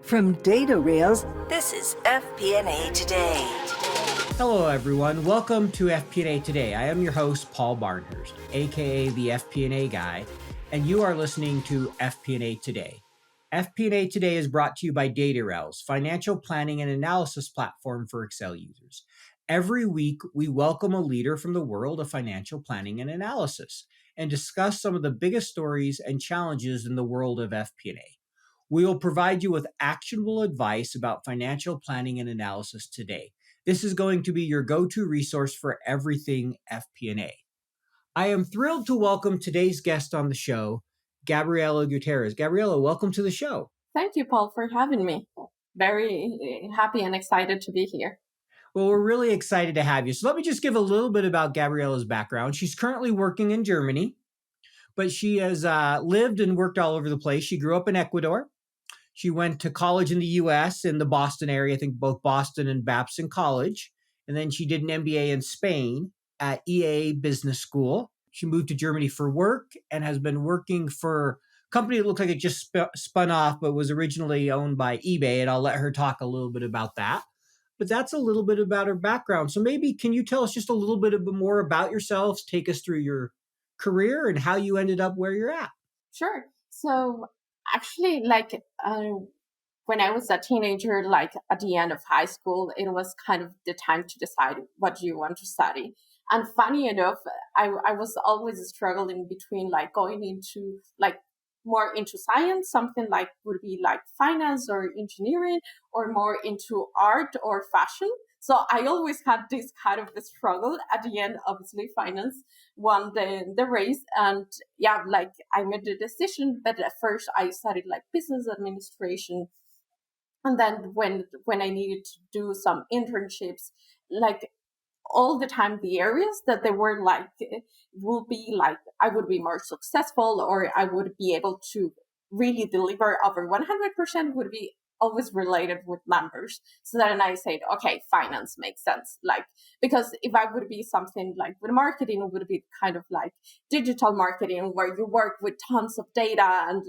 From data rails, this is FP&A Today. Hello, everyone. Welcome to FP&A Today. I am your host, Paul Barnhurst, aka the FP&A guy, and you are listening to FP&A Today. FP&A Today is brought to you by Data Rails, financial planning and analysis platform for Excel users. Every week, we welcome a leader from the world of financial planning and analysis and discuss some of the biggest stories and challenges in the world of FP&A. We will provide you with actionable advice about financial planning and analysis today. This is going to be your go-to resource for everything FP&A. I am thrilled to welcome today's guest on the show, Gabriela Gutierrez. Gabriela, welcome to the show. Thank you, Paul, for having me. Very happy and excited to be here. Well, we're really excited to have you. So let me just give a little bit about Gabriela's background. She's currently working in Germany, but she has lived and worked all over the place. She grew up in Ecuador. She went to college in the U.S. in the Boston area, I think both Boston and Babson College. And then she did an MBA in Spain at EA Business School. She moved to Germany for work and has been working for a company that looked like it just spun off, but was originally owned by eBay. And I'll let her talk a little bit about that. But that's a little bit about her background. So maybe can you tell us just a little bit more about yourselves, take us through your career and how you ended up where you're at? Sure. So actually, when I was a teenager, at the end of high school, it was kind of the time to decide what do you want to study. And funny enough, I was always struggling between going into more into science, something would be finance or engineering, or more into art or fashion. So I always had this kind of a struggle. At the end, obviously, finance won the race. And I made the decision. But at first, I studied business administration. And then when I needed to do some internships, all the time, the areas that they were will be I would be more successful, or I would be able to really deliver over 100% would be always related with numbers. So then I said, okay, finance makes sense. Because if I would be something with marketing, it would be kind of digital marketing where you work with tons of data and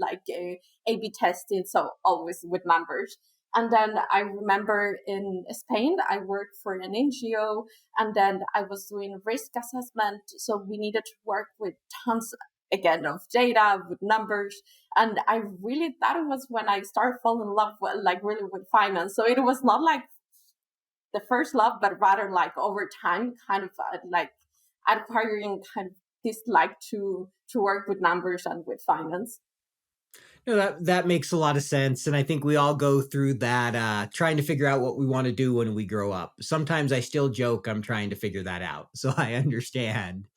A/B testing. So always with numbers. And then I remember in Spain, I worked for an NGO, and then I was doing risk assessment. So we needed to work with tons, again, of data, with numbers. And I really, that was when I started falling in love with, really with finance. So it was not the first love, but rather over time, kind of acquiring kind of this to work with numbers and with finance. No, that makes a lot of sense. And I think we all go through that, trying to figure out what we want to do when we grow up. Sometimes I still joke I'm trying to figure that out. So I understand.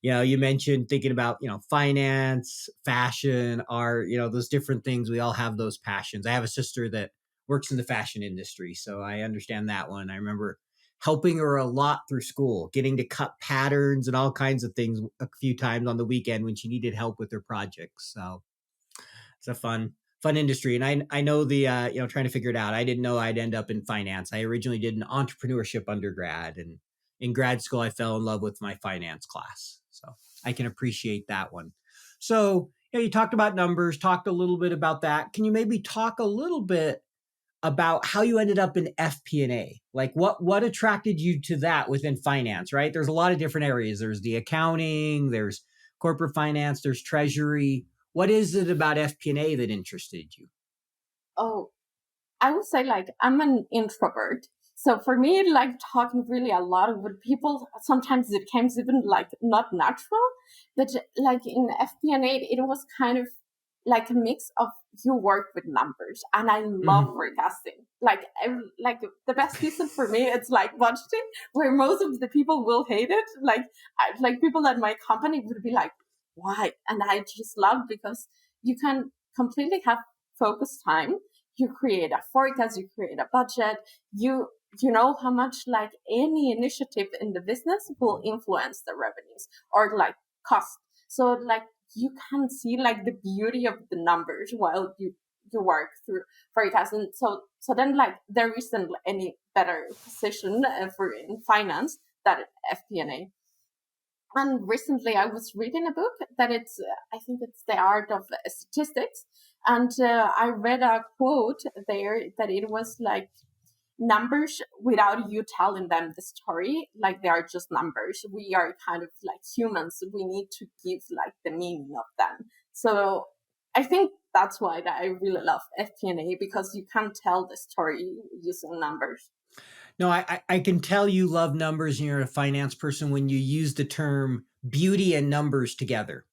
You mentioned thinking about, finance, fashion, art, those different things. We all have those passions. I have a sister that works in the fashion industry, so I understand that one. I remember helping her a lot through school, getting to cut patterns and all kinds of things a few times on the weekend when she needed help with her projects. So it's a fun industry. And I know the, trying to figure it out. I didn't know I'd end up in finance. I originally did an entrepreneurship undergrad, and in grad school, I fell in love with my finance class. So I can appreciate that one. So, you talked about numbers, talked a little bit about that. Can you maybe talk a little bit about how you ended up in FP&A? What attracted you to that within finance, right? There's a lot of different areas. There's the accounting, there's corporate finance, there's treasury. What is it about FP&A that interested you? Oh, I would say I'm an introvert. So for me, talking really a lot with people, sometimes it becomes even not natural. But in FP&A, it was kind of a mix of you work with numbers, and I love forecasting. The best season for me, it's budgeting, where most of the people will hate it. People at my company would be why? And I just love because you can completely have focused time. You create a forecast, you create a budget, you know how much any initiative in the business will influence the revenues or cost. So you can see the beauty of the numbers while you work through forecasting. So then there isn't any better position for in finance than FP&A. And recently I was reading a book that I think it's the art of statistics. And I read a quote there that it was like, numbers without you telling them the story, like they are just numbers. We are kind of like humans. We need to give like the meaning of them. So I think that's why that I really love FP&A, because you can tell the story using numbers. No, I can tell you love numbers and you're a finance person when you use the term beauty and numbers together.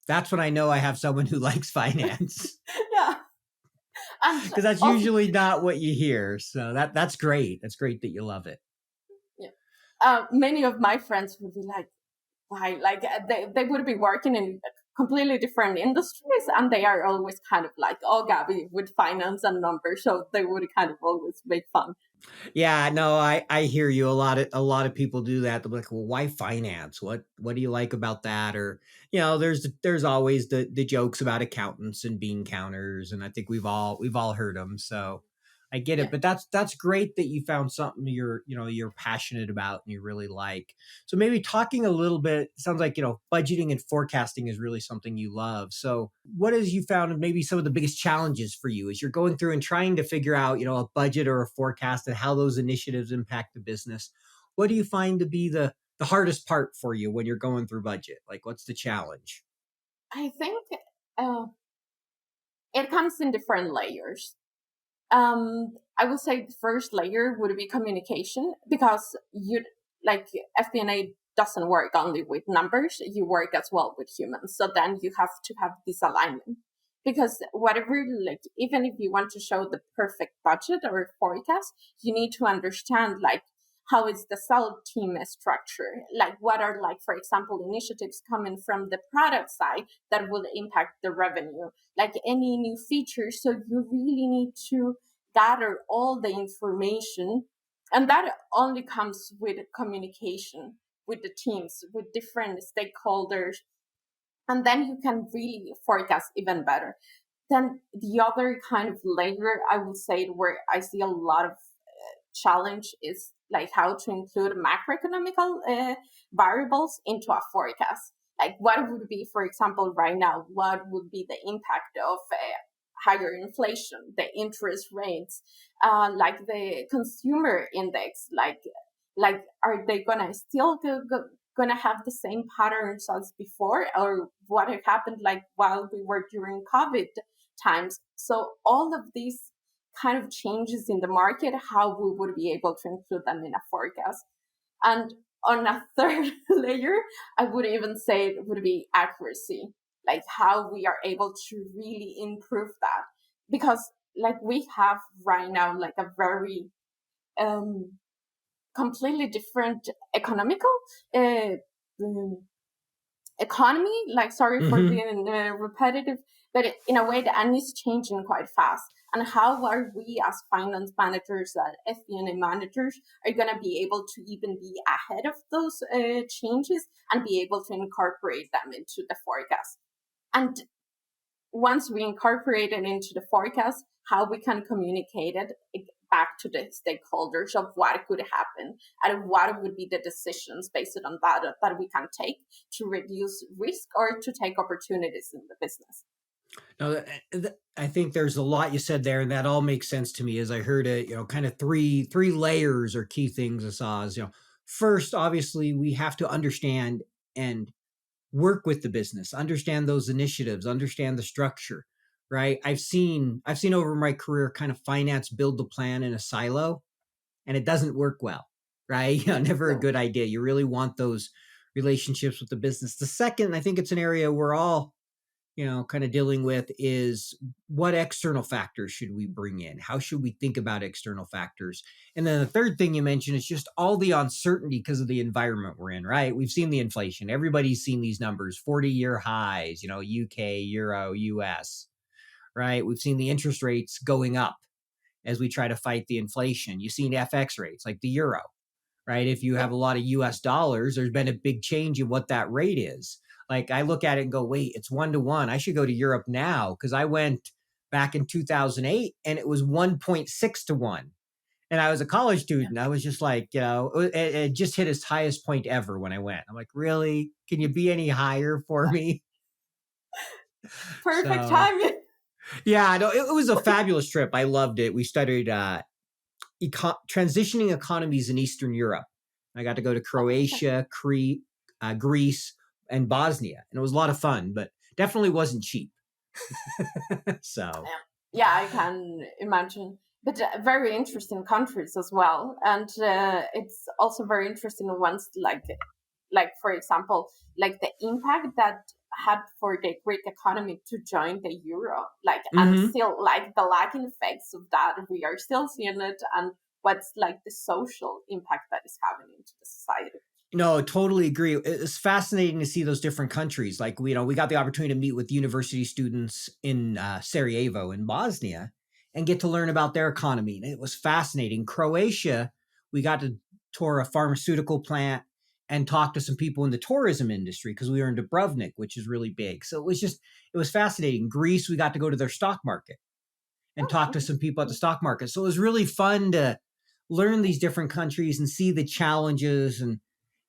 That's when I know I have someone who likes finance. Yeah. And Because that's also, usually not what you hear. So that's great. That's great that you love it. yeah, many of my friends would be like, why? Like they would be working in completely different industries, and they are always kind of like, oh, Gabby, with finance and numbers. So they would kind of always make fun. Yeah, no, I hear you. A lot of people do that. They're like, well, why finance? What do you like about that? Or there's always the jokes about accountants and bean counters, and I think we've all heard them. So I get it, Yeah. but that's great that you found something you're passionate about and you really like. So maybe talking a little bit, sounds like budgeting and forecasting is really something you love. So what has you found maybe some of the biggest challenges for you as you're going through and trying to figure out a budget or a forecast and how those initiatives impact the business? What do you find to be the hardest part for you when you're going through budget? Like, what's the challenge? I think uh, it comes in different layers. I would say the first layer would be communication, because you like FP&A doesn't work only with numbers; you work as well with humans. So then you have to have this alignment, because whatever, like, even if you want to show the perfect budget or forecast, you need to understand like how is the sell team structure, like what are, like, for example, initiatives coming from the product side that will impact the revenue, like any new features. So you really need to gather all the information, and that only comes with communication with the teams, with different stakeholders, and then you can really forecast even better. Then the other kind of layer, I would say, where I see a lot of challenge is like how to include macroeconomical variables into a forecast. Like what would be, for example, right now, what would be the impact of higher inflation, the interest rates, like the consumer index, like are they gonna still gonna have the same patterns as before, or what had happened like while we were during COVID times? So all of these kind of changes in the market, how we would be able to include them in a forecast. And on a third layer, I would even say it would be accuracy, like how we are able to really improve that. Because like we have right now like a very um, completely different economical uh, um, economy, like, sorry for Hmm. being repetitive, but in a way that is changing quite fast. And how are we as finance managers, as FP&A managers, are going to be able to even be ahead of those changes and be able to incorporate them into the forecast? And once we incorporate it into the forecast, how we can communicate it back to the stakeholders of what could happen and what would be the decisions based on that we can take to reduce risk or to take opportunities in the business. No, I think there's a lot you said there, and that all makes sense to me as I heard it. Kind of three layers or key things I saw. Is first, obviously, we have to understand and work with the business, understand those initiatives, understand the structure. Right? I've seen over my career kind of finance build the plan in a silo, and it doesn't work well. Right? Never a No. good idea. You really want those relationships with the business. The second, I think it's an area we're all kind of dealing with is what external factors should we bring in? How should we think about external factors? And then the third thing you mentioned is just all the uncertainty because of the environment we're in, right? We've seen the inflation. Everybody's seen these numbers, 40-year highs, UK, Euro, US, right? We've seen the interest rates going up as we try to fight the inflation. You've seen FX rates like the euro, right? If you have Yeah. a lot of US dollars, there's been a big change in what that rate is. Like I look at it and go, wait, it's 1 to 1. I should go to Europe now because I went back in 2008 and it was 1.6 to 1. And I was a college Yeah. student. I was just like, it just hit its highest point ever when I went. I'm like, really? Can you be any higher for me? Perfect So timing. Yeah, no, it was a fabulous trip. I loved it. We studied transitioning economies in Eastern Europe. I got to go to Amazing. Croatia, Greece, and Bosnia, and it was a lot of fun, but definitely wasn't cheap. So, Yeah, I can imagine. But very interesting countries as well, and it's also very interesting ones like for example, like the impact that had for the Greek economy to join the euro, like and mhm. still like the lagging effects of that, we are still seeing it, and what's like the social impact that is having into the society. No, totally agree. It's fascinating to see those different countries. Like we got the opportunity to meet with university students in Sarajevo in Bosnia and get to learn about their economy. And it was fascinating. Croatia, we got to tour a pharmaceutical plant and talk to some people in the tourism industry because we were in Dubrovnik, which is really big. So it was fascinating. Greece, we got to go to their stock market and talk to some people at the stock market. So it was really fun to learn these different countries and see the challenges and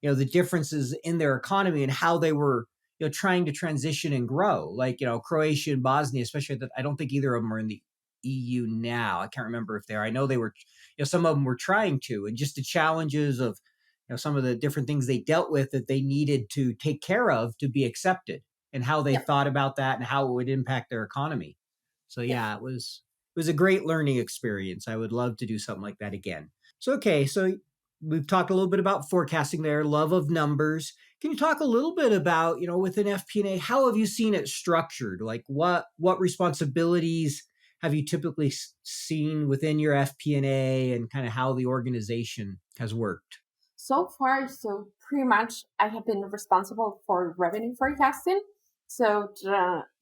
the differences in their economy and how they were trying to transition and grow. Like Croatia and Bosnia, especially that I don't think either of them are in the EU now. I can't remember if they are. I know they were. Some of them were trying to, and just the challenges of some of the different things they dealt with that they needed to take care of to be accepted, and how they Yeah, thought about that and how it would impact their economy. So yeah. yeah, it was a great learning experience. I would love to do something like that again. So okay, so we've talked a little bit about forecasting there, love of numbers. Can you talk a little bit about, within FP&A, how have you seen it structured? Like what responsibilities have you typically seen within your FP&A and kind of how the organization has worked? So far, so pretty much I have been responsible for revenue forecasting. So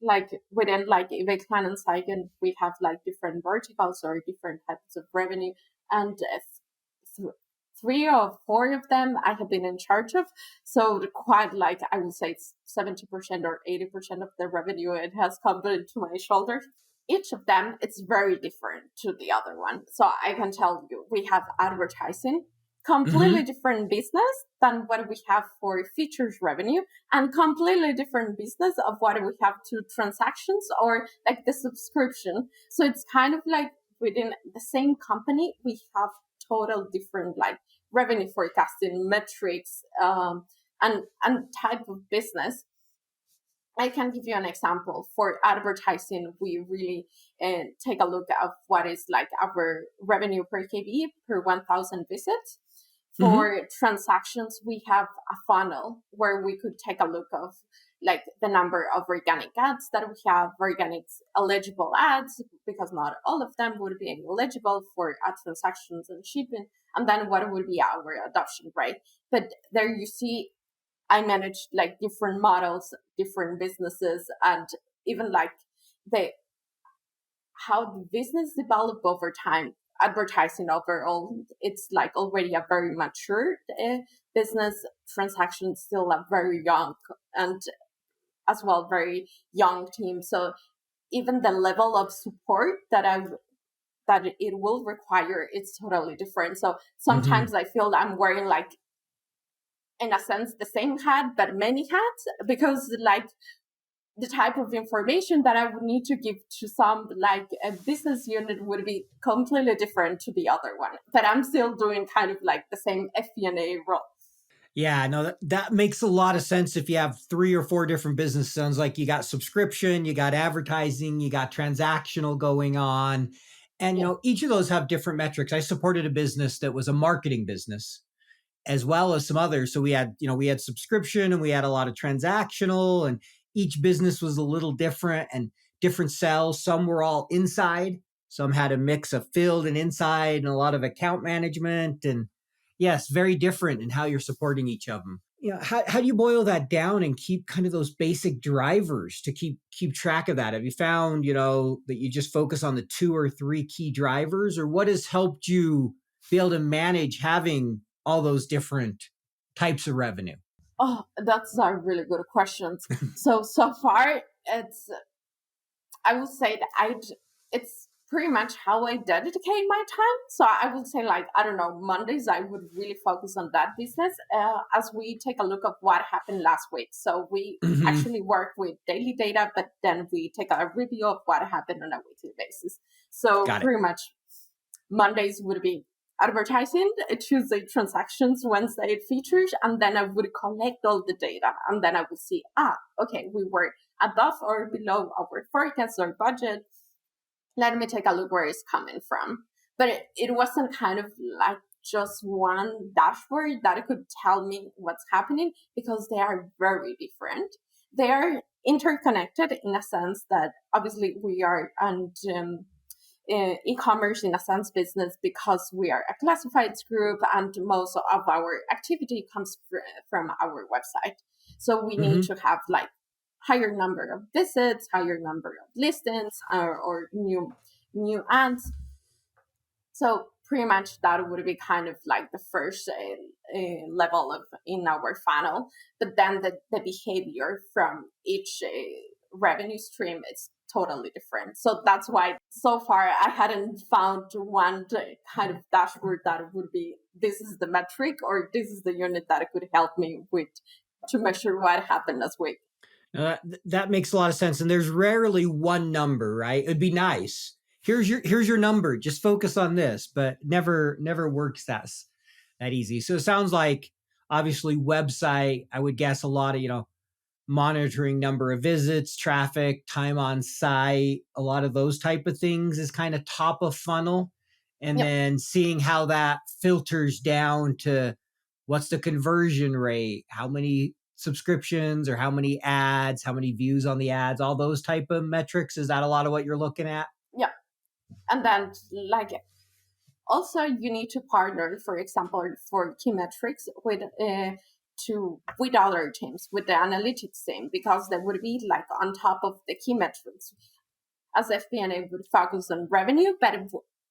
like within like eBay Kleinanzeigen, we have like different verticals or different types of revenue, and th- three or four of them I have been in charge of. So quite like I would say it's 70% or 80% of the revenue it has come to my shoulders. Each of them it's very different to the other one. So I can tell you we have advertising, completely Mm-hmm. different business than what we have for features revenue, and completely different business of what we have to transactions or like the subscription. So it's kind of like within the same company we have total different like revenue forecasting metrics, and type of business. I can give you an example. For advertising, we really take a look at what is like our revenue per KV per 1,000 visits. Mm-hmm. For transactions, we have a funnel where we could take a look of like the number of organic ads that we have, organic eligible ads, because not all of them would be eligible for ad transactions and shipping, and then what would be our adoption rate. But there you see I managed like different models, different businesses, and even like the how the business develop over time. Advertising overall, it's like already a very mature business. Transactions still a very young and as well very young team. So even the level of support that it will require, it's totally different. So Mm-hmm. sometimes I feel I'm wearing like in a sense the same hat but many hats because like the type of information that I would need to give to some like a business unit would be completely different to the other one. But I'm still doing kind of like the same FP&A role. Yeah, no, that makes a lot of sense if you have three or four different business. Sounds like you got subscription, you got advertising, you got transactional going on. And, Yeah. each of those have different metrics. I supported a business that was a marketing business as well as some others. So we had subscription and we had a lot of transactional, and each business was a little different and different sales. Some were all inside, some had a mix of field and inside and a lot of account management. And yes, very different in how you're supporting each of them. How do you boil that down and keep kind of those basic drivers to keep track of that? Have you found, that you just focus on the two or three key drivers, or what has helped you be able to manage having all those different types of revenue? Oh, that's a really good question. So far, it's I would say that it's pretty much how I dedicate my time. So I would say, like, I don't know, Mondays, I would really focus on that business as we take a look at what happened last week. So we Hmm. actually work with daily data, but then we take a review of what happened on a weekly basis. So Got it. pretty much Mondays would be advertising, Tuesday transactions, Wednesday features, and then I would collect all the data. And then I would see, okay, we were above or below our forecast or budget. Let me take a look where it's coming from. But it wasn't kind of like just one dashboard that could tell me what's happening, because they are very different. They are interconnected in a sense that obviously we are e-commerce in a sense business, because we are a classifieds group and most of our activity comes from our website. So we need Hmm. to have like higher number of visits, higher number of listings, or new ads. So pretty much that would be kind of like the first level of in our funnel. But then the behavior from each revenue stream is totally different. So that's why so far I hadn't found one kind of dashboard that would be, this is the metric or this is the unit that could help me with to measure what happened last week. That makes a lot of sense. And there's rarely one number, right? It'd be nice. Here's your number. Just focus on this, but never works that easy. So it sounds like obviously website. I would guess a lot of monitoring number of visits, traffic, time on site, a lot of those type of things is kind of top of funnel. And Yep. then seeing how that filters down to what's the conversion rate, how many subscriptions or how many ads, how many views on the ads, all those type of metrics. Is that a lot of what you're looking at? Yeah. And then like also you need to partner, for example, for key metrics with other teams, with the analytics team, because they would be like on top of the key metrics. As FP&A would focus on revenue, but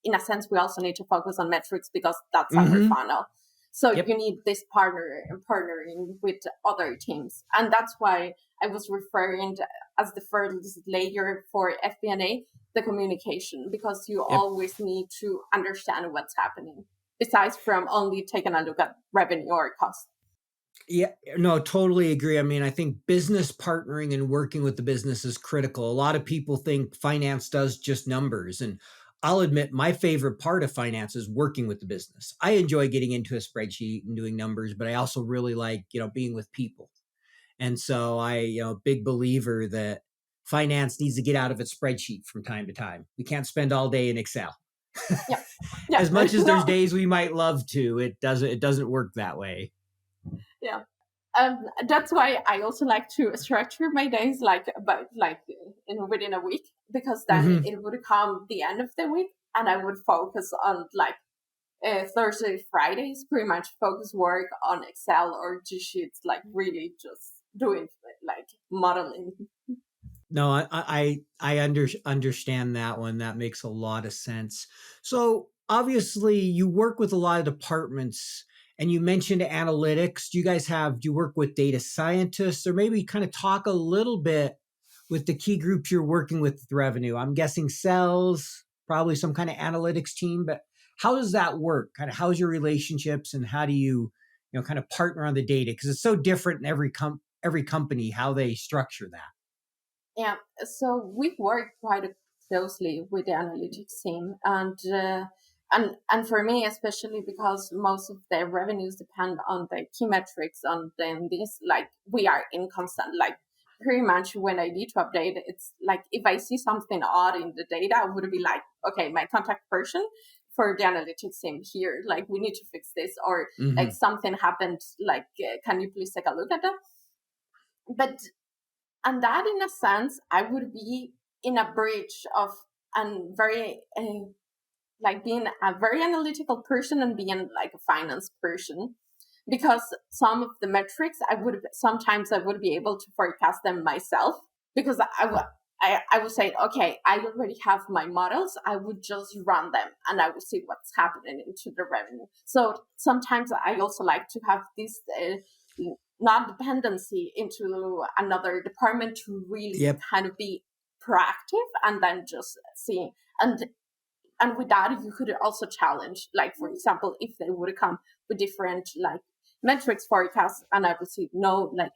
in a sense, we also need to focus on metrics because that's our Mm-hmm. funnel. So Yep. you need this partnering with other teams. And that's why I was referring to, as the first layer for FP&A, the communication, because you Yep. always need to understand what's happening, besides from only taking a look at revenue or cost. Yeah, no, totally agree. I mean, I think business partnering and working with the business is critical. A lot of people think finance does just numbers. And I'll admit my favorite part of finance is working with the business. I enjoy getting into a spreadsheet and doing numbers, but I also really like, being with people. And so big believer that finance needs to get out of its spreadsheet from time to time. We can't spend all day in Excel. Yeah. Yeah. As much as there's No. days we might love to, it doesn't work that way. Yeah. That's why I also like to structure my days like about like within a week, because then Hmm. it would come the end of the week and I would focus on like Thursday, Fridays, pretty much focus work on Excel or G Sheets, like really just doing like modeling. No, I understand that one. That makes a lot of sense. So obviously, you work with a lot of departments, and you mentioned analytics. Do you work with data scientists, or maybe kind of talk a little bit with the key groups you're working with revenue? I'm guessing sales, probably some kind of analytics team. But how does that work? Kind of how's your relationships, and how do you kind of partner on the data? Because it's so different in every company how they structure that. Yeah, so we work quite closely with the analytics team, and for me especially, because most of the revenues depend on the key metrics. On then this, like we are in constant, like pretty much when I need to update, it's like if I see something odd in the data, I would be like, okay, my contact person for the analytics team here, like we need to fix this, or like Hmm. something happened, like can you please take a look at that? But and that in a sense I would be in a bridge of and very like being a very analytical person and being like a finance person, because some of the metrics I would be able to forecast them myself, because I would say, okay, I already have my models, I would just run them and I would see what's happening into the revenue. So sometimes I also like to have this not dependency into another department to really Yep. kind of be proactive and then just see. And and with that, you could also challenge, like, for example, if they would come with different like metrics forecasts, and I will see, no, like,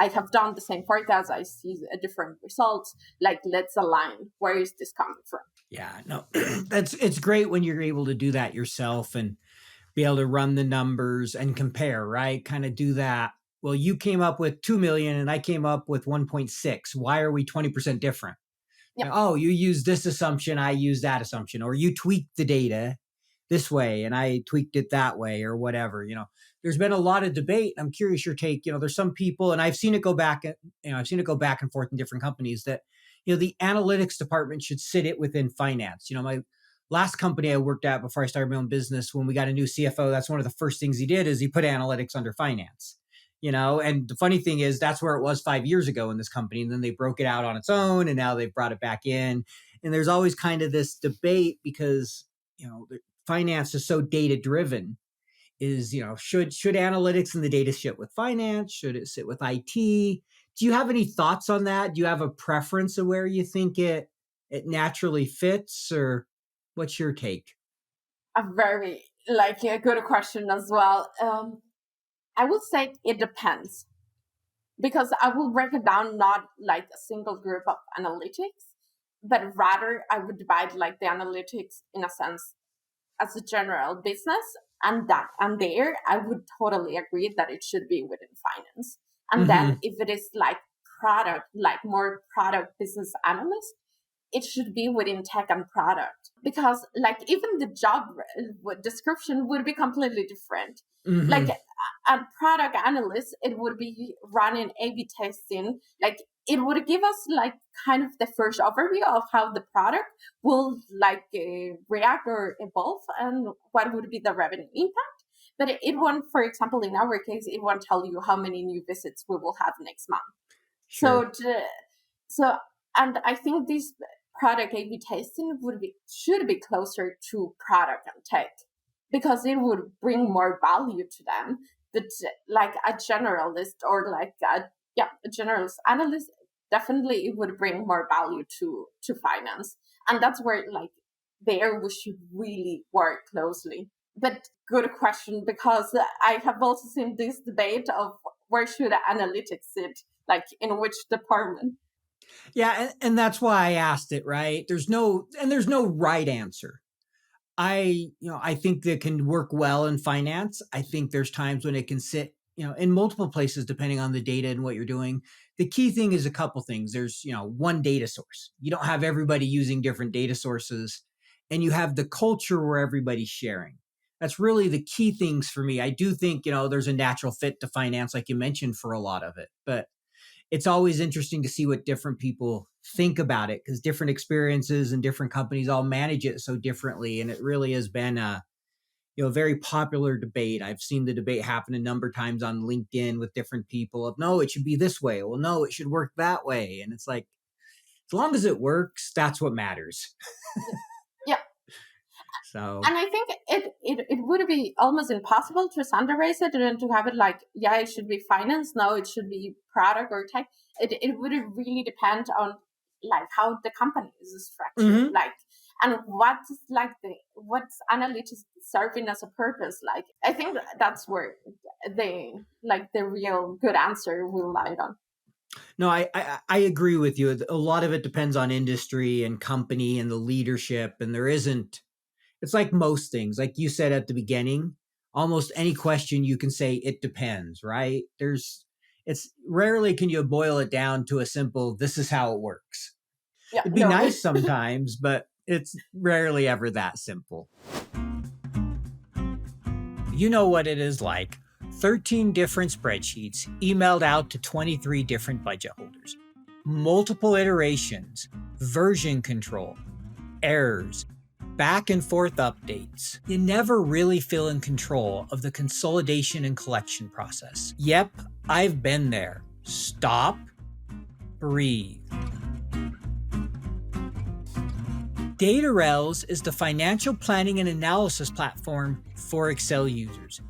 I have done the same forecast, I see a different results, like, let's align. Where is this coming from? Yeah, no, it's great when you're able to do that yourself and be able to run the numbers and compare, right? Kind of do that. Well, you came up with 2 million and I came up with 1.6. Why are we 20% different? Yeah. Oh, you use this assumption, I use that assumption, or you tweaked the data this way and I tweaked it that way, or whatever. There's been a lot of debate. I'm curious your take. There's some people, and I've seen it go back, I've seen it go back and forth in different companies, that, the analytics department should sit it within finance. My last company I worked at before I started my own business, when we got a new CFO, that's one of the first things he did is he put analytics under finance. And the funny thing is that's where it was 5 years ago in this company. And then they broke it out on its own and now they've brought it back in. And there's always kind of this debate because, finance is so data driven. Should analytics and the data sit with finance? Should it sit with IT? Do you have any thoughts on that? Do you have a preference of where you think it naturally fits, or what's your take? A very a good question as well. I will say it depends, because I will break it down not like a single group of analytics, but rather I would divide like the analytics in a sense as a general business, and there I would totally agree that it should be within finance. And then if it is like product, like more product business analyst, it should be within tech and product, because like even the job description would be completely different. Like a product analyst, it would be running A/B testing. Like it would give us like kind of the first overview of how the product will like react or evolve and what would be the revenue impact. But it won't, for example, in our case, it won't tell you how many new visits we will have next month. Sure. So, and I think this product A/B testing should be closer to product and tech, because it would bring more value to them. That like a generalist or like a generalist analyst, definitely it would bring more value to finance, and that's where like there we should really work closely. But good question, because I have also seen this debate of where should analytics sit, like in which department. Yeah, and that's why I asked it, right? There's no right answer. I think that can work well in finance. I think there's times when it can sit, in multiple places depending on the data and what you're doing. The key thing is a couple things. There's, one data source. You don't have everybody using different data sources, and you have the culture where everybody's sharing. That's really the key things for me. I do think, there's a natural fit to finance, like you mentioned, for a lot of it, but it's always interesting to see what different people think about it, because different experiences and different companies all manage it so differently. And it really has been a very popular debate. I've seen the debate happen a number of times on LinkedIn with different people of, no, it should be this way. Well, no, it should work that way. And it's like, as long as it works, that's what matters. Yeah. So, and I think it would be almost impossible to standardize it and to have it like, yeah, it should be finance, no, it should be product or tech. It would really depend on like how the company is structured, like, and what's analytics serving as a purpose. Like, I think that's where the real good answer will lie on. No, I agree with you. A lot of it depends on industry and company and the leadership, and it's like most things, like you said at the beginning, almost any question you can say, it depends, right? It's rarely can you boil it down to a simple, this is how it works. Yeah, it'd be nice sometimes, but it's rarely ever that simple. You know what it is like. 13 different spreadsheets emailed out to 23 different budget holders. Multiple iterations, version control, errors, back and forth updates. You never really feel in control of the consolidation and collection process. Yep, I've been there. Stop, breathe. DataRels is the financial planning and analysis platform for Excel users.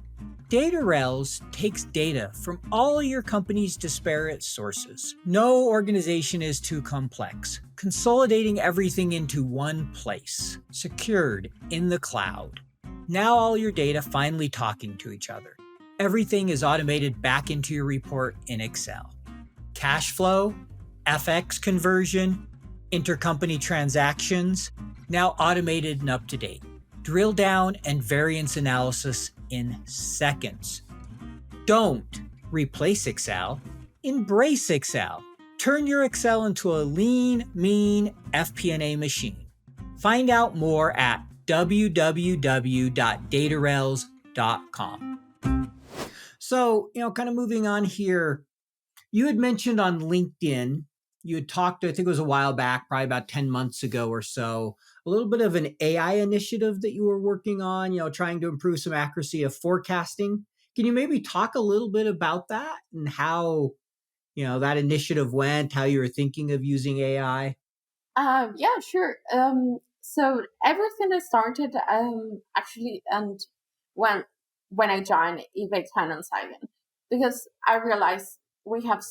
DataRails takes data from all your company's disparate sources. No organization is too complex, consolidating everything into one place, secured in the cloud. Now all your data finally talking to each other. Everything is automated back into your report in Excel. Cash flow, FX conversion, intercompany transactions, now automated and up to date. Drill down and variance analysis in seconds. Don't replace Excel, embrace Excel. Turn your Excel into a lean, mean FP&A machine. Find out more at www.datarails.com. So, kind of moving on here, you had mentioned on LinkedIn, you had talked, I think it was a while back, probably about 10 months ago or so, a little bit of an AI initiative that you were working on, trying to improve some accuracy of forecasting. Can you maybe talk a little bit about that and how, that initiative went, how you were thinking of using AI? Yeah, sure. So everything I started actually, and when I joined eBay Kleinanzeigen, because I realized we have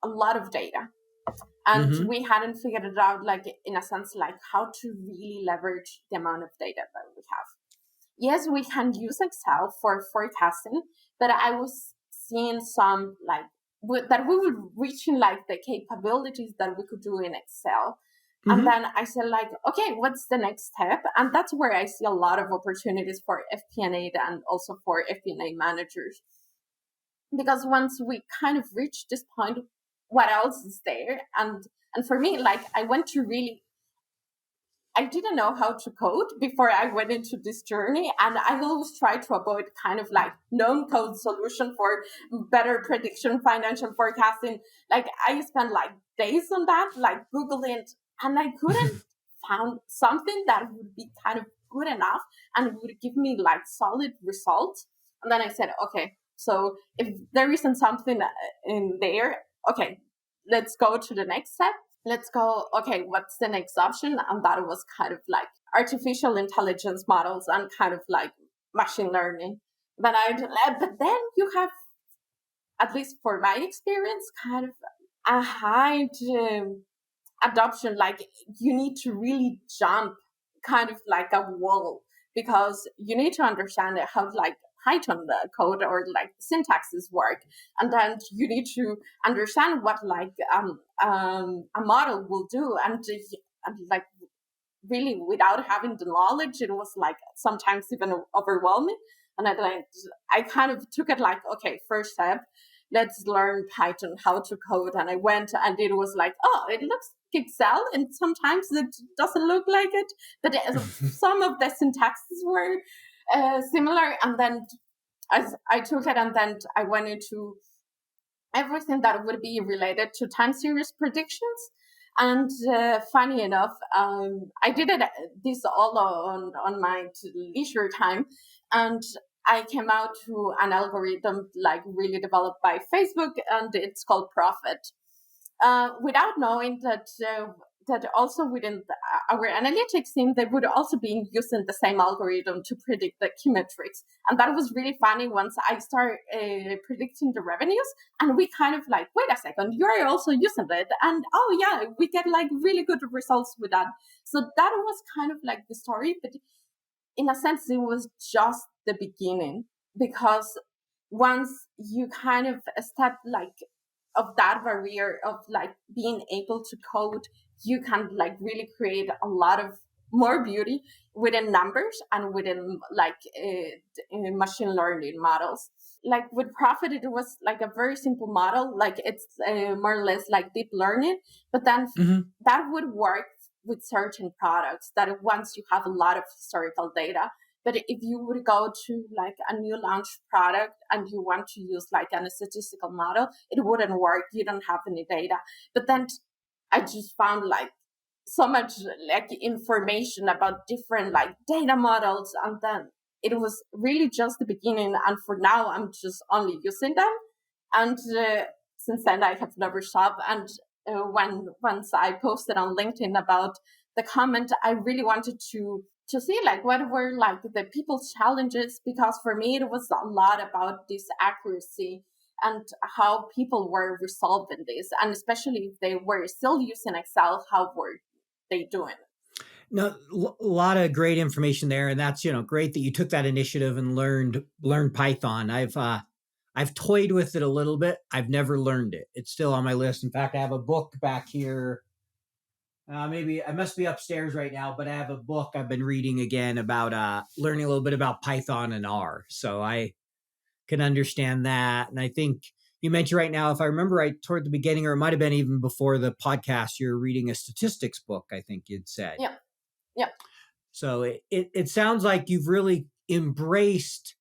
a lot of data, and Mhm. we hadn't figured it out, like in a sense, like how to really leverage the amount of data that we have. Yes, we can use Excel for forecasting, but I was seeing some like that we were reaching like the capabilities that we could do in Excel. And Mhm. then I said like, okay, what's the next step? And that's where I see a lot of opportunities for FP&A and also for FP&A managers. Because once we kind of reach this point, what else is there? And for me, like I went to really I didn't know how to code before I went into this journey. And I always try to avoid kind of like known code solution for better prediction, financial forecasting. Like I spent like days on that, like Googling it, and I couldn't found something that would be kind of good enough and would give me like solid results. And then I said, okay, so if there isn't something in there, okay, let's go to the next step. Let's go, okay, what's the next option? And that was kind of like artificial intelligence models and kind of like machine learning. But then you have, at least for my experience, kind of a high adoption. Like you need to really jump kind of like a wall because you need to understand how like Python code or like syntaxes work, and then you need to understand what like a model will do, and like really without having the knowledge, it was like sometimes even overwhelming. And I kind of took it like, okay, first step, let's learn Python, how to code. And I went and it was like, oh, it looks like Excel. And sometimes it doesn't look like it. But some of the syntaxes were similar. And then as I took it and then I went into everything that would be related to time series predictions. And funny enough, I did this all on my leisure time, and I came out to an algorithm like really developed by Facebook, and it's called Profit. Without knowing that also within our analytics team, they would also be using the same algorithm to predict the key metrics. And that was really funny once I started predicting the revenues. And we kind of like, wait a second, you're also using it. And oh, yeah, we get like really good results with that. So that was kind of like the story. But in a sense, it was just the beginning because once you kind of step like of that barrier of like being able to code, you can like really create a lot of more beauty within numbers and within like machine learning models. Like with Profit, it was like a very simple model, like it's more or less like deep learning, but then that would work with certain products that once you have a lot of historical data. But if you would go to like a new launch product and you want to use like a statistical model, it wouldn't work. You don't have any data. But then I just found like so much like information about different like data models, and then it was really just the beginning. And for now, I'm just only using them, and since then I have never stopped. And once I posted on LinkedIn about the comment, I really wanted to to see like what were like the people's challenges, because for me it was a lot about this accuracy and how people were resolving this, and especially if they were still using Excel, how were they doing it? No, a lot of great information there, and that's great that you took that initiative and learned Python. I've toyed with it a little bit. I've never learned it. It's still on my list. In fact, I have a book back here. Maybe I must be upstairs right now, but I have a book I've been reading again about learning a little bit about Python and R. So I can understand that. And I think you mentioned right now, if I remember right, toward the beginning, or it might have been even before the podcast, you're reading a statistics book, I think you'd said. Yeah. Yeah. So it sounds like you've really embraced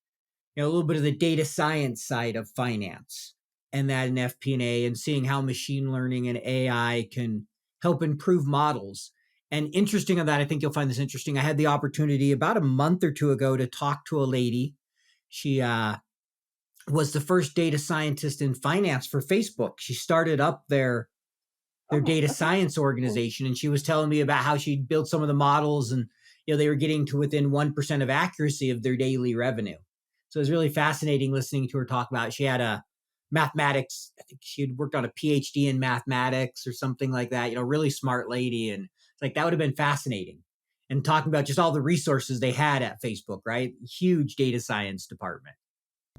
a little bit of the data science side of finance, and that in FP&A, and seeing how machine learning and AI can help improve models. And interesting on that, I think you'll find this interesting. I had the opportunity about a month or two ago to talk to a lady. She was the first data scientist in finance for Facebook. She started up their data science organization, and she was telling me about how she built some of the models, and they were getting to within 1% of accuracy of their daily revenue. So it was really fascinating listening to her talk about it. She had a mathematics, I think she had worked on a PhD in mathematics or something like that, really smart lady. And it's like, that would have been fascinating. And talking about just all the resources they had at Facebook, right? Huge data science department.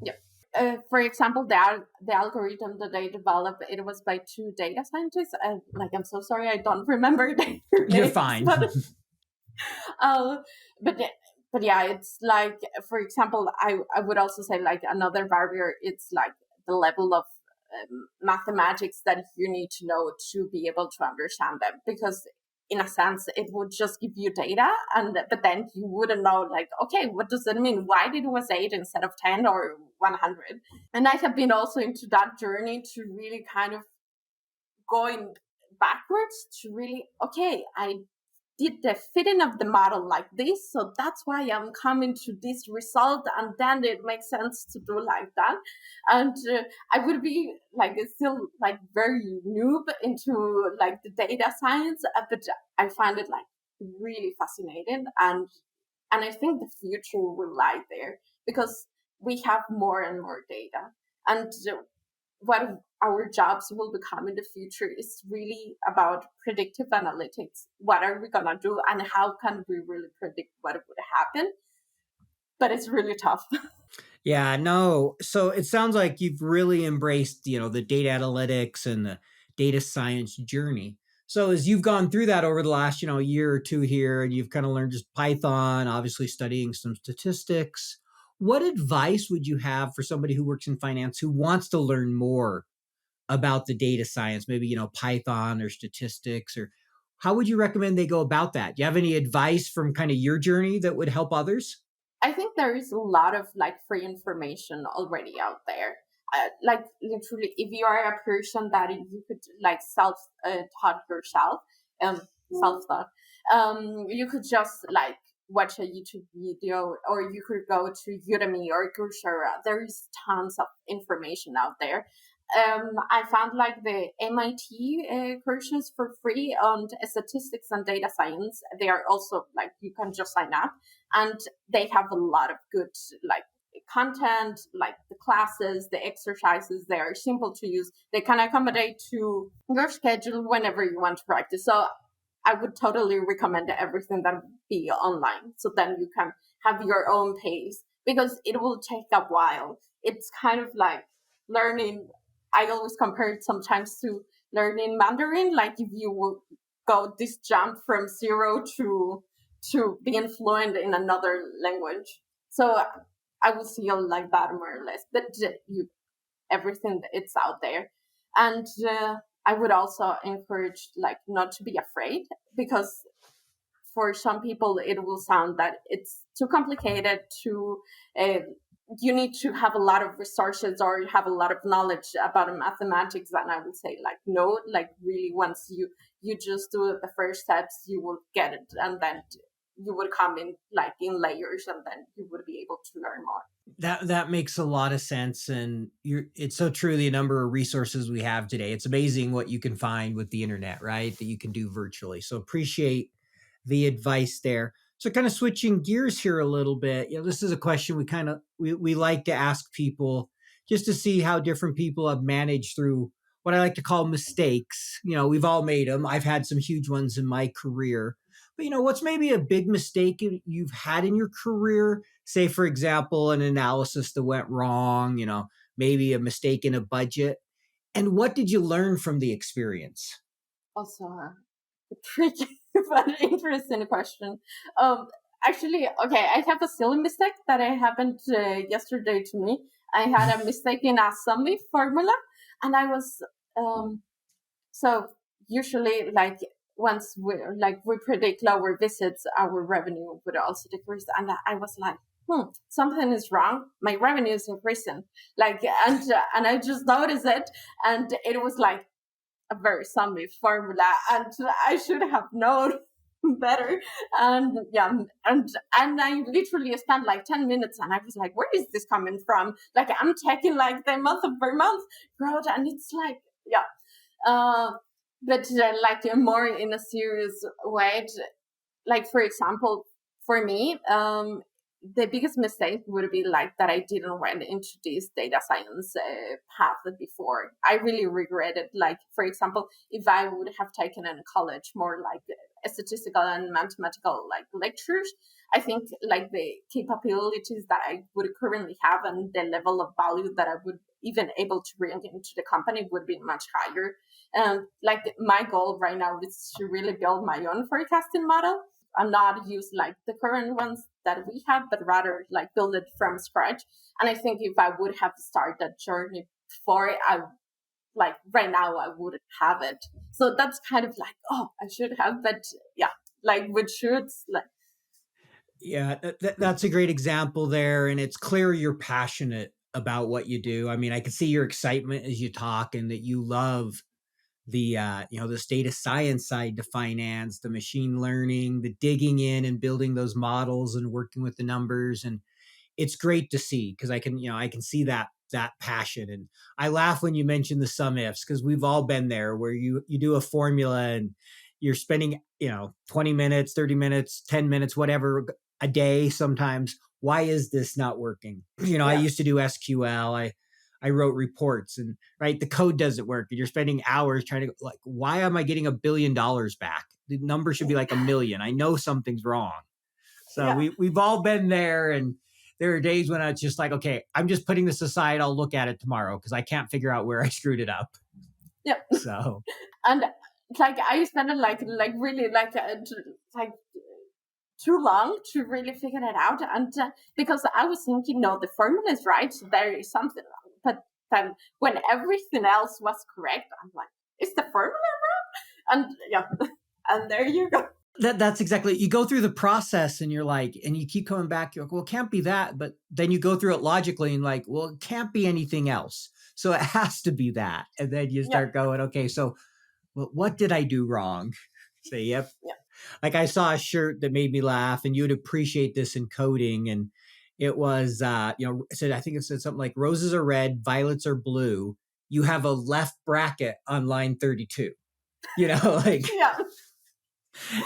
Yeah. For example, the algorithm that they developed, it was by two data scientists. I'm so sorry, I don't remember their names. You're fine. But yeah, it's like, for example, I would also say like another barrier, it's like the level of mathematics that you need to know to be able to understand them, because in a sense it would just give you data, but then you wouldn't know like, okay, what does that mean? Why did it was 8 instead of 10 or 100? And I have been also into that journey to really kind of going backwards to really, okay, I did the fitting of the model like this, so that's why I'm coming to this result, and then it makes sense to do like that. And I would be like still like very noob into like the data science, but I find it like really fascinating, and I think the future will lie there, because we have more and more data, and what our jobs will become in the future is really about predictive analytics. What are we going to do, and how can we really predict what would happen? But it's really tough. Yeah, no. So it sounds like you've really embraced, the data analytics and the data science journey. So as you've gone through that over the last, year or two here, and you've kind of learned just Python, obviously studying some statistics, what advice would you have for somebody who works in finance who wants to learn more about the data science, maybe, Python or statistics, or how would you recommend they go about that? Do you have any advice from kind of your journey that would help others? I think there is a lot of like free information already out there. Like literally, if you are a person that you could like self-taught yourself, self-taught, you could just like watch a YouTube video, or you could go to Udemy or Coursera. There is tons of information out there. I found like the MIT courses for free on statistics and data science. They are also like, you can just sign up, and they have a lot of good like content, like the classes, the exercises. They are simple to use. They can accommodate to your schedule whenever you want to practice. So I would totally recommend everything that be online, so then you can have your own pace, because it will take a while. It's kind of like learning. I always compare it sometimes to learning Mandarin. Like if you will go this jump from zero to being fluent in another language. So I would see it like that more or less. But everything it's out there, and I would also encourage like not to be afraid, because for some people it will sound that it's too complicated to you need to have a lot of resources or you have a lot of knowledge about mathematics. And I would say like, no, like really once you just do the first steps, you will get it, and then you would come in like in layers, and then you would be able to learn more. That makes a lot of sense, and it's so true. The number of resources we have today, it's amazing what you can find with the internet, right? That you can do virtually. So appreciate the advice there. So kind of switching gears here a little bit, this is a question we like to ask people just to see how different people have managed through what I like to call mistakes. We've all made them. I've had some huge ones in my career. But what's maybe a big mistake you've had in your career? Say, for example, an analysis that went wrong, maybe a mistake in a budget. And what did you learn from the experience? Also, a tricky but interesting question. Actually, okay, I have a silly mistake that happened yesterday to me. I had a mistake in a summary formula, and I was so usually like once we predict lower visits, our revenue would also decrease, and I was like, something is wrong. My revenue is increasing, and I just noticed it, and it was like a very summary formula, and I should have known better. And and I literally spent like 10 minutes, and I was like, where is this coming from? Like, I'm checking like the month per month growth, and it's like, but like more in a serious way. Like, for example, for me, the biggest mistake would be like that I didn't went into this data science path before. I really regretted, like, for example, if I would have taken in college more like statistical and mathematical like lectures, I think like the capabilities that I would currently have and the level of value that I would even able to bring into the company would be much higher. Like my goal right now is to really build my own forecasting model and not use like the current ones that we have, but rather like build it from scratch. And I think if I would have started that journey before, I like right now I wouldn't have it. So that's kind of like, I should have, but like with shoots, like. Yeah, that's a great example there. And it's clear you're passionate about what you do. I mean, I can see your excitement as you talk and that you love the this data science side to finance, the machine learning, the digging in and building those models and working with the numbers. And it's great to see because I can see that passion. And I laugh when you mention the sum ifs because we've all been there where you do a formula and you're spending 20 minutes, 30 minutes, 10 minutes, whatever a day sometimes. Why is this not working? I used to do SQL. I wrote reports and the code doesn't work and you're spending hours trying to like, why am I getting $1 billion back? The number should be like 1 million. I know something's wrong. So we've all been there. And there are days when it's just like, okay, I'm just putting this aside. I'll look at it tomorrow because I can't figure out where I screwed it up. Yeah. So. And like I spent it like really like too long to really figure it out. And because I was thinking, no, the formula is right. There is something wrong. But then when everything else was correct, I'm like, is the formula wrong? And and there you go. That's exactly, you go through the process and you're like, and you keep coming back, you're like, well, it can't be that. But then you go through it logically and like, well, it can't be anything else. So it has to be that. And then you start going, okay, so well, what did I do wrong? Say, yep. Yeah. Like I saw a shirt that made me laugh and you'd appreciate this in coding. And it was, it said, I think it said something like roses are red, violets are blue. You have a left bracket on line 32, like. Yeah.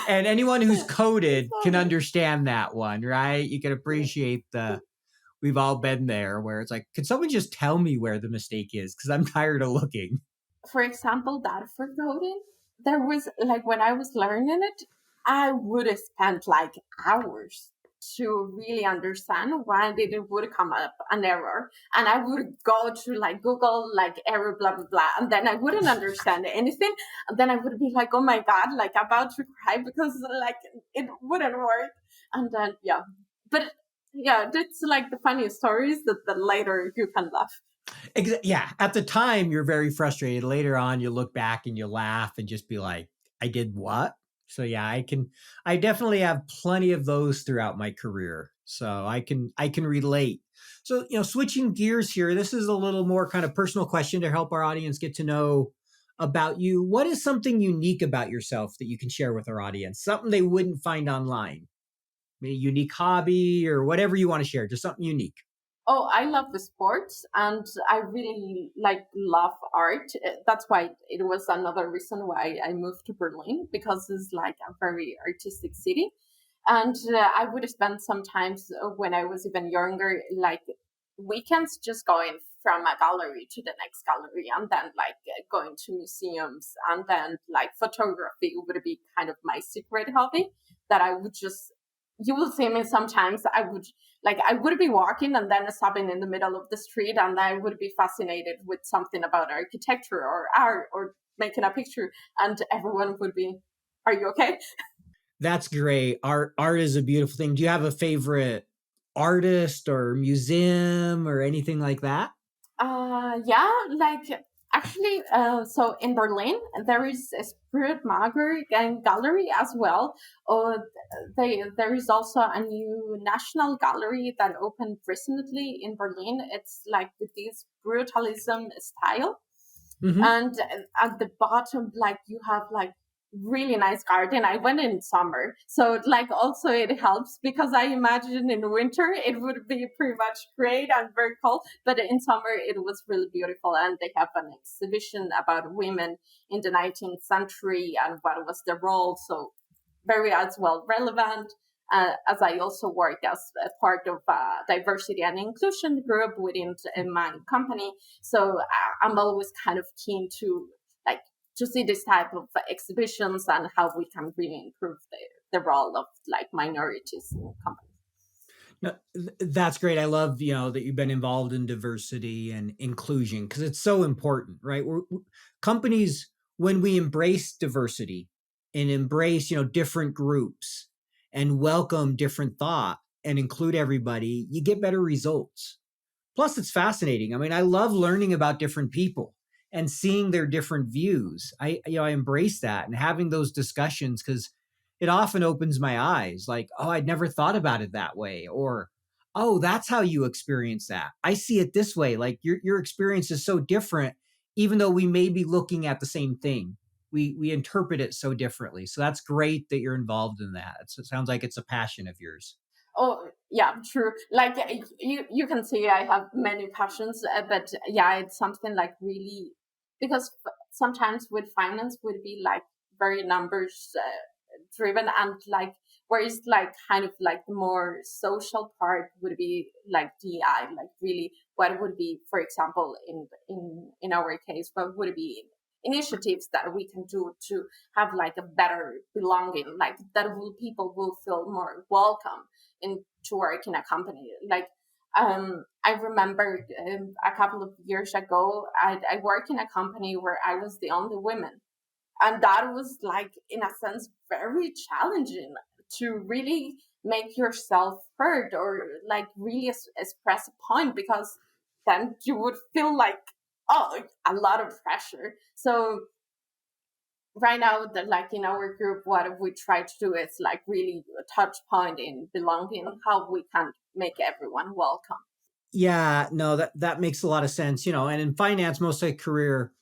And anyone who's coded can understand that one, right? You can appreciate we've all been there where it's like, could someone just tell me where the mistake is? Because I'm tired of looking. For example, that for coding, there was like when I was learning it, I would have spent like hours to really understand why it would come up an error. And I would go to like Google, like error, blah, blah, blah. And then I wouldn't understand anything. And then I would be like, oh my God, like about to cry because like it wouldn't work. And then, but it's like the funny stories that later you can laugh. Yeah. At the time, you're very frustrated. Later on, you look back and you laugh and just be like, I did what? So yeah, I definitely have plenty of those throughout my career. So I can relate. So, switching gears here, this is a little more kind of personal question to help our audience get to know about you. What is something unique about yourself that you can share with our audience? Something they wouldn't find online? Maybe a unique hobby or whatever you want to share, just something unique. Oh, I love the sports and I really love art. That's why it was another reason why I moved to Berlin because it's like a very artistic city. And I would spend sometimes when I was even younger, like weekends just going from a gallery to the next gallery, and then like going to museums, and then like photography would be kind of my secret hobby that I would just, you will see me sometimes, I would be walking and then stopping in the middle of the street, and I would be fascinated with something about architecture or art or making a picture, and everyone would be, are you okay? That's great. Art is a beautiful thing. Do you have a favorite artist or museum or anything like that? Yeah, like actually, so in Berlin there is a Spirit Mager gallery as well. There is also a new national gallery that opened recently in Berlin. It's like with this brutalism style, Hmm. and at the bottom like you have like really nice garden. I went in summer, so like also it helps because I imagine in winter it would be pretty much great and very cold, but in summer it was really beautiful, and they have an exhibition about women in the 19th century and what was their role, so very as well relevant. As I also work as a part of diversity and inclusion group within my company, so I'm always kind of keen to like to see this type of exhibitions and how we can really improve the role of like minorities in companies. No, that's great. I love, that you've been involved in diversity and inclusion because it's so important, right? Companies, when we embrace diversity and embrace, different groups and welcome different thought and include everybody, you get better results. Plus, it's fascinating. I mean, I love learning about different people and seeing their different views. I embrace that and having those discussions because it often opens my eyes. Like, oh, I'd never thought about it that way, or oh, that's how you experience that. I see it this way. Like your experience is so different, even though we may be looking at the same thing. We interpret it so differently. So that's great that you're involved in that. It sounds like it's a passion of yours. Oh yeah, true. Like you can see I have many passions, but yeah, it's something like really because sometimes with finance would be like very numbers driven, and like whereas like kind of like the more social part would be like DI, like really what would be, for example, in our case, what would be initiatives that we can do to have like a better belonging, like that will people will feel more welcome in to work in a company. Like I remember a couple of years ago, I worked in a company where I was the only woman, and that was like in a sense very challenging to really make yourself heard or like really express a point, because then you would feel like oh a lot of pressure. So right now that like in our group what we try to do is like really a touch point in belonging, how we can make everyone welcome. Yeah, no, that makes a lot of sense, and in finance, most of my career,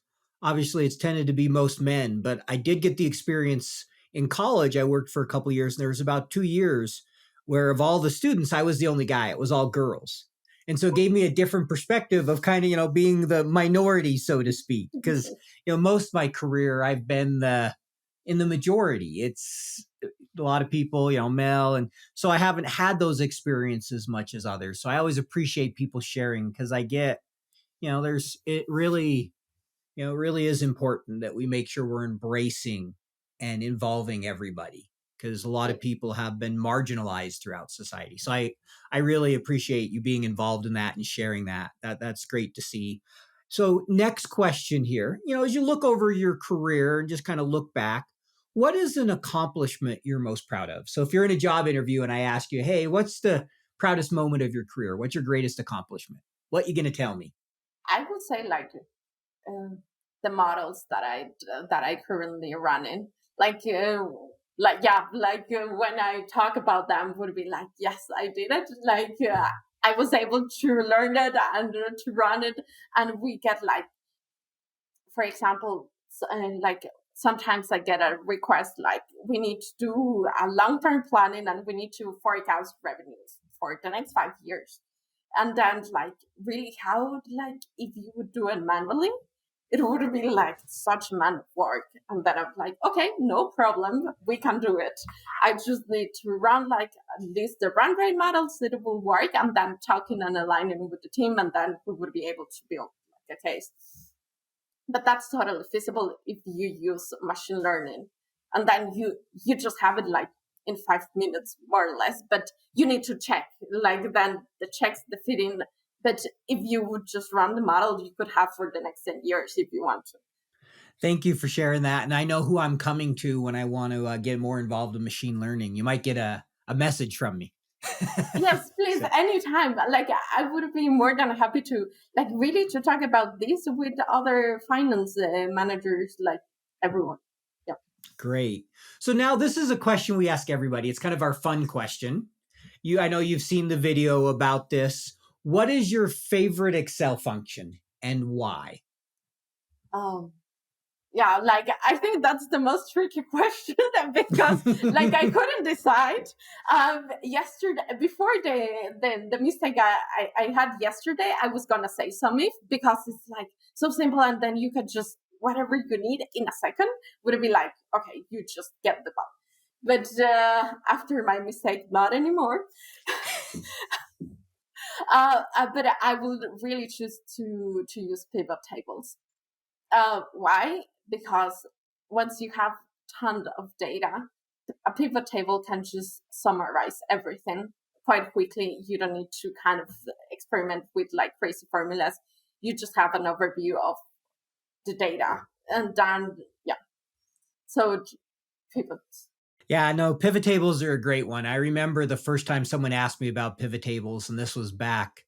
obviously it's tended to be most men, but I did get the experience in college. I worked for a couple of years, and there was about 2 years where of all the students, I was the only guy. It was all girls. And so it gave me a different perspective of kind of, being the minority, so to speak. Because, most of my career I've been in the majority. It's a lot of people, male, and so I haven't had those experiences much as others. So I always appreciate people sharing because I get, there's it really, it really is important that we make sure we're embracing and involving everybody because a lot of people have been marginalized throughout society. So I really appreciate you being involved in that and sharing that. That's great to see. So next question here, as you look over your career and just kind of look back, what is an accomplishment you're most proud of? So if you're in a job interview and I ask you, hey, what's the proudest moment of your career? What's your greatest accomplishment? What you going to tell me? I would say like uh, the models that I currently run in, like yeah, like when I talk about them would be like yes I did it, like I was able to learn it and to run it, and we get like for example like sometimes I get a request like we need to do a long-term planning and we need to forecast revenues for the next 5 years, and then like really how like if you would do it manually, it would be like such man work. And then I'm like, okay, no problem, we can do it. I just need to run like at least the run rate models, it will work, and then talking and aligning with the team, and then we would be able to build like a case. But that's totally feasible if you use machine learning, and then you just have it like in 5 minutes more or less. But you need to check, like then the checks, the fitting. But if you would just run the model, you could have for the next 10 years if you want to. Thank you for sharing that. And I know who I'm coming to when I want to get more involved in machine learning. You might get a message from me. Yes, please, anytime. Like I would be more than happy to like really to talk about this with other finance managers, like everyone. Yeah. Great. So now this is a question we ask everybody. It's kind of our fun question. I know you've seen the video about this. What is your favorite Excel function and why? Yeah, like I think that's the most tricky question because like I couldn't decide. Yesterday, before the mistake I had yesterday, I was gonna say Summit because it's like so simple, and then you could just whatever you need in a second would be like, okay, you just get the ball. But after my mistake, not anymore. But I would really choose to use pivot tables. Why? Because once you have tons of data, a pivot table can just summarize everything quite quickly. You don't need to kind of experiment with like crazy formulas. You just have an overview of the data, and then so pivots. Yeah, no, pivot tables are a great one. I remember the first time someone asked me about pivot tables, and this was back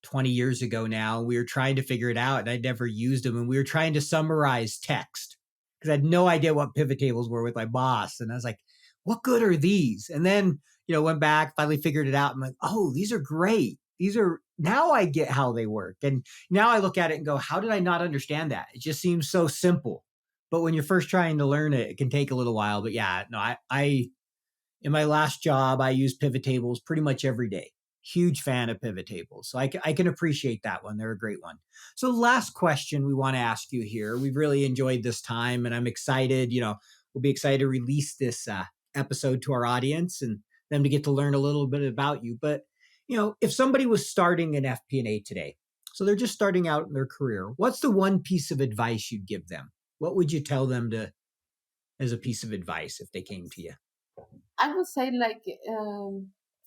20 years ago now. We were trying to figure it out, and I'd never used them. And we were trying to summarize text because I had no idea what pivot tables were with my boss. And I was like, what good are these? And then, went back, finally figured it out. I'm like, oh, these are great. Now I get how they work. And now I look at it and go, how did I not understand that? It just seems so simple. But when you're first trying to learn it, it can take a little while. But yeah, no, I in my last job, I used pivot tables pretty much every day. Huge fan of pivot tables. So I can appreciate that one. They're a great one. So last question we want to ask you here. We've really enjoyed this time, and I'm excited, we'll be excited to release this episode to our audience and them to get to learn a little bit about you. But, if somebody was starting an FP&A today, so they're just starting out in their career, what's the one piece of advice you'd give them? What would you tell them as a piece of advice if they came to you? I would say like,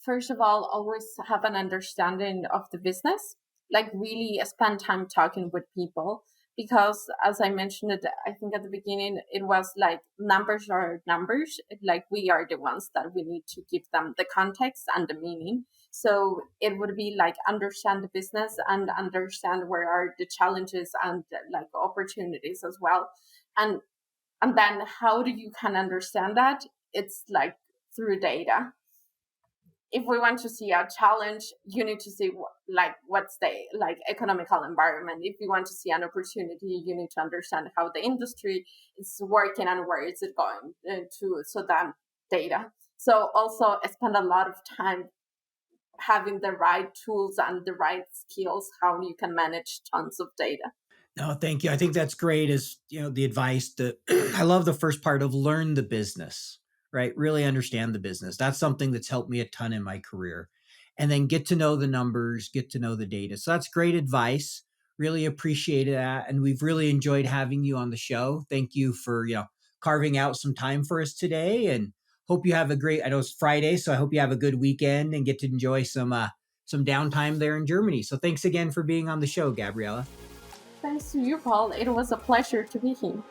first of all, always have an understanding of the business, like really spend time talking with people. Because as I mentioned it, I think at the beginning, it was like numbers are numbers. Like we are the ones that we need to give them the context and the meaning. So it would be like understand the business and understand where are the challenges and like opportunities as well. And then how do you can understand that? It's like through data. If we want to see a challenge, you need to see what's the like economical environment. If you want to see an opportunity, you need to understand how the industry is working and where is it going to. So then data. So also spend a lot of time having the right tools and the right skills, how you can manage tons of data. No, thank you. I think that's great as, the advice that I love the first part of learn the business, right? Really understand the business. That's something that's helped me a ton in my career. And then get to know the numbers, get to know the data. So that's great advice. Really appreciate that. And we've really enjoyed having you on the show. Thank you for, carving out some time for us today, and hope you have I know it's Friday, so I hope you have a good weekend and get to enjoy some downtime there in Germany. So thanks again for being on the show, Gabriela. Thanks to you, Paul. It was a pleasure to be here.